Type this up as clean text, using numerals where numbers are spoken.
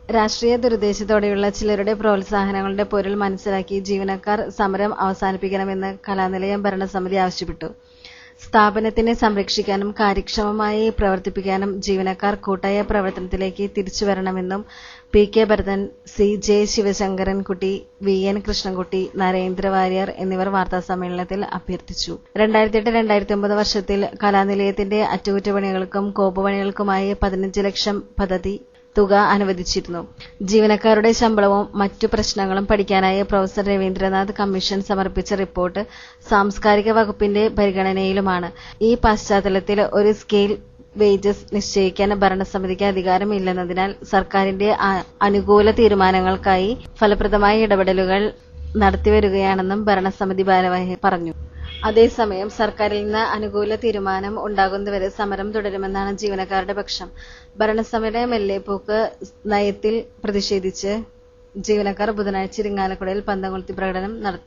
രാഷ്ട്രീയ ദുരുദ്ദേശത്തോടെയുള്ള ചിലരുടെ പ്രോത്സാഹനങ്ങളുടെ പൊരുൾ മനസ്സിലാക്കി ജീവനക്കാർ സമരം അവസാനിപ്പിക്കണമെന്ന് കലാനിലയം ഭരണസമിതി ആവശ്യപ്പെട്ടു. സ്ഥാപനത്തിനെ സംരക്ഷിക്കാനും കാര്യക്ഷമമായി പ്രവർത്തിപ്പിക്കാനും ജീവനക്കാർ കൂട്ടായ പ്രവർത്തനത്തിലേക്ക് തിരിച്ചുവരണമെന്നും P. K. Bharathan, C. J. Sivasankarankutty, V. N. Krishnankutty, Narendra Warrier എന്നിവർ വാർത്താസമ്മേളനത്തിൽ അഭ്യർത്ഥിച്ചു. 2008-2009 വർഷത്തിൽ കലാനിലയത്തിന്റെ അറ്റകുറ്റപ്പണികൾക്കും കോപ്പുപണികൾക്കുമായി 15 ലക്ഷം പദ്ധതി തുക അനുവദിച്ചിരുന്നു. ജീവനക്കാരുടെ ശമ്പളവും മറ്റു പ്രശ്നങ്ങളും പഠിക്കാനായി പ്രൊഫസർ രവീന്ദ്രനാഥ് കമ്മീഷൻ സമർപ്പിച്ച റിപ്പോർട്ട് സാംസ്കാരിക വകുപ്പിന്റെ പരിഗണനയിലുമാണ്. ഈ പശ്ചാത്തലത്തിൽ ഒരു സ്കെയിൽ വേജസ് നിശ്ചയിക്കാൻ ഭരണസമിതിക്ക് അധികാരമില്ലെന്നതിനാൽ സർക്കാരിന്റെ അനുകൂല തീരുമാനങ്ങൾക്കായി ഫലപ്രദമായ ഇടപെടലുകൾ നടത്തിവരികയാണെന്നും ഭരണസമിതി ഭാരവാഹി പറഞ്ഞു. അതേസമയം സർക്കാരിൽ നിന്ന് അനുകൂല തീരുമാനം ഉണ്ടാകുന്നതുവരെ സമരം തുടരുമെന്നാണ് ജീവനക്കാരുടെ പക്ഷം. ഭരണസമിതിയുടെ മെല്ലെപ്പോക്ക് നയത്തിൽ പ്രതിഷേധിച്ച് ജീവനക്കാർ ബുധനാഴ്ച ഇരിങ്ങാലക്കുടയിൽ പന്തംകൊളുത്തി പ്രകടനം നടത്തി.